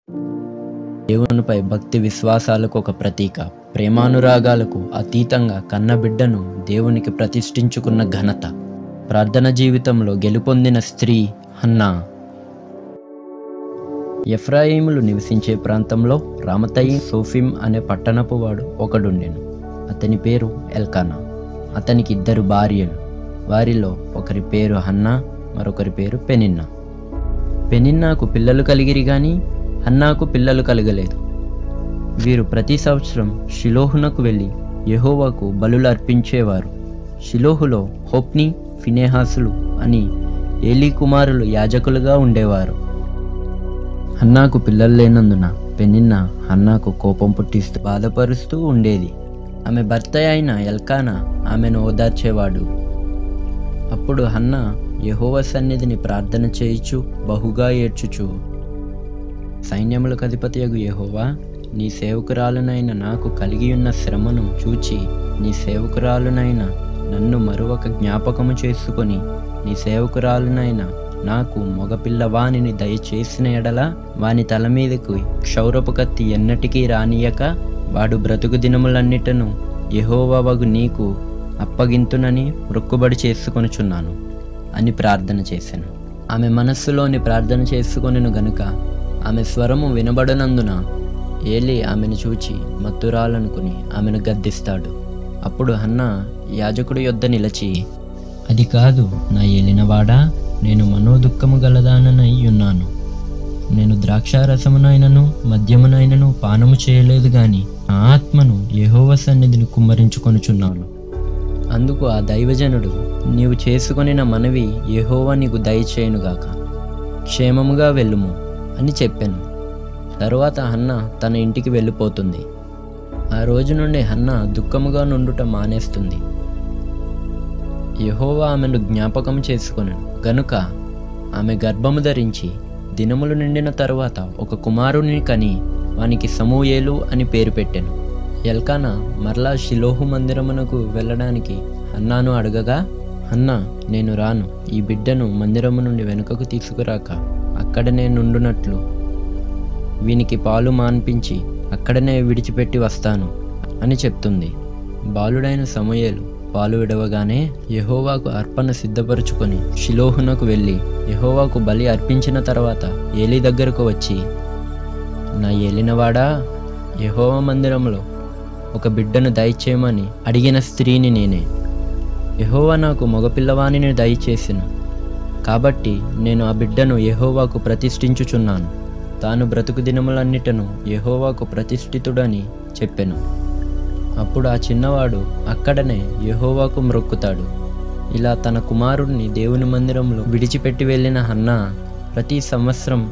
దేవునిపై భక్తి విశ్వాసాలకు ఒక ప్రతీక, ప్రేమానురాగాలకు అతీతంగా కన్నబిడ్డను దేవునికి ప్రతిష్ఠించుకున్న ఘనత, ప్రార్థన జీవితంలో గెలుపొందిన స్త్రీ హన్నా. ఎఫ్రాయిములు నివసించే ప్రాంతంలో రామతయి సోఫిమ్ అనే పట్టణపు వాడు ఒకడుండెను. అతని పేరు ఎల్కానా. అతనికి 2 భార్యలు. వారిలో ఒకరి పేరు హన్నా, మరొకరి పేరు పెనిన్నా. పెనిన్నాకు పిల్లలు కలిగిరి గాని హన్నాకు పిల్లలు కలగలేదు. వీరు ప్రతి సంవత్సరం షిలోహునకు వెళ్ళి యెహోవాకు బలులు అర్పించేవారు. షిలోహులో హొప్ని, ఫినెహాసులు అని ఏలీ కుమారులు యాజకులుగా ఉండేవారు. హన్నాకు పిల్లలు లేనందున పెనిన్నా హన్నాకు కోపం పుట్టిస్తూ బాధపరుస్తూ ఉండేది. ఆమె భర్త అయిన ఎల్కానా ఆమెను ఓదార్చేవాడు. అప్పుడు హన్నా యెహోవా సన్నిధిని ప్రార్థన చేయుచు బహుగా ఏడ్చుచు, సైన్యములకు అధిపతియగు యెహోవా, నీ సేవకురాలునైన నాకు కలిగియున్న శ్రమను చూచి నీ సేవకురాలునైన నన్ను మరొక జ్ఞాపకము చేసుకొని నీ సేవకురాలునైన నాకు మగపిల్లవానిని దయచేసిన ఎడల వాని తల మీదకు క్షౌరపు కత్తి ఎన్నటికీ రానియక వాడు బ్రతుకు దినములన్నిటను యెహోవావగు నీకు అప్పగింతునని మొక్కుబడి చేసుకొనుచున్నాను అని ప్రార్థన చేశాను. ఆమె మనస్సులోని ప్రార్థన చేసుకొనెను గనుక ఆమె స్వరము వినబడనందున ఏలీ ఆమెను చూచి మత్తురాలనుకుని ఆమెను గద్దిస్తాడు. అప్పుడు హన్నా యాజకుడి యొద్ద నిలిచి, అది కాదు నా ఏలినవాడా, నేను మనోదుఃఖము గలదాననై ఉన్నాను. నేను ద్రాక్షారసమునైనను మద్యమునైనను పానము చేయలేదు గాని నా ఆత్మను యెహోవా సన్నిధిని కుమ్మరించుకొనుచున్నాను. అందుకు ఆ దైవజనుడు, నీవు చేసుకొనిన మనవి యెహోవా నీకు దయచేయునుగాక, క్షేమముగా వెళ్ళుము అని చెప్పాను. తరువాత హన్నా తన ఇంటికి వెళ్ళిపోతుంది. ఆ రోజు నుండి హన్నా దుఃఖముగా నుండుట మానేస్తుంది. యెహోవా ఆమెను జ్ఞాపకం చేసుకొనెను గనుక ఆమె గర్భము ధరించి దినములు నిండిన తరువాత ఒక కుమారుని కని వానికి సమూయేలు అని పేరు పెట్టెను. ఎల్కానా మరలా షిలోహు మందిరమునకు వెళ్ళడానికి హన్నాను అడగగా, హన్నా, నేను రాను, ఈ బిడ్డను మందిరము నుండి వెనుకకు తీసుకురాక అక్కడనే నుండునట్లు వీనికి పాలు మాన్పించి అక్కడనే విడిచిపెట్టి వస్తాను అని చెప్తుంది. బాలుడైన సమూయేలు పాలు విడవగానే యెహోవాకు అర్పణ సిద్ధపరుచుకొని షిలోహునకు వెళ్ళి యెహోవాకు బలి అర్పించిన తర్వాత ఏలీ దగ్గరకు వచ్చి, నా ఏలినవాడా, యెహోవా మందిరంలో ఒక బిడ్డను దయచేయమని అడిగిన స్త్రీని నేనే. యెహోవా నాకు మగపిల్లవానిని దయచేసెను కాబట్టి నేను ఆ బిడ్డను యెహోవాకు ప్రతిష్ఠించుచున్నాను. తాను బ్రతుకు దినములన్నిటను యెహోవాకు ప్రతిష్ఠితుడని చెప్పెను. అప్పుడు ఆ చిన్నవాడు అక్కడనే యెహోవాకు మ్రొక్కుతాడు. ఇలా తన కుమారుడిని దేవుని మందిరంలో విడిచిపెట్టి వెళ్ళిన హన్నా ప్రతి సంవత్సరం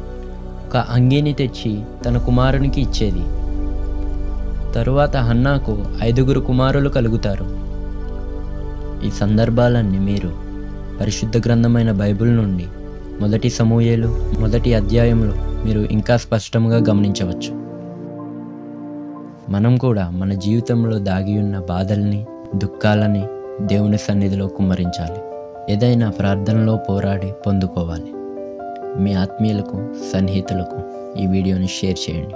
ఒక అంగీని తెచ్చి తన కుమారునికి ఇచ్చేది. తరువాత హన్నాకు 5 కుమారులు కలుగుతారు. ఈ సందర్భాలన్నీ మీరు పరిశుద్ధ గ్రంథమైన బైబిల్ నుండి 1 సమూయేలు 1 అధ్యాయంలో మీరు ఇంకా స్పష్టంగా గమనించవచ్చు. మనం కూడా మన జీవితంలో దాగి ఉన్న బాధల్ని, దుఃఖాలని దేవుని సన్నిధిలో కుమ్మరించాలి. ఏదైనా ప్రార్థనలో పోరాడి పొందుకోవాలి. మీ ఆత్మీయులకు, సన్నిహితులకు ఈ వీడియోని షేర్ చేయండి.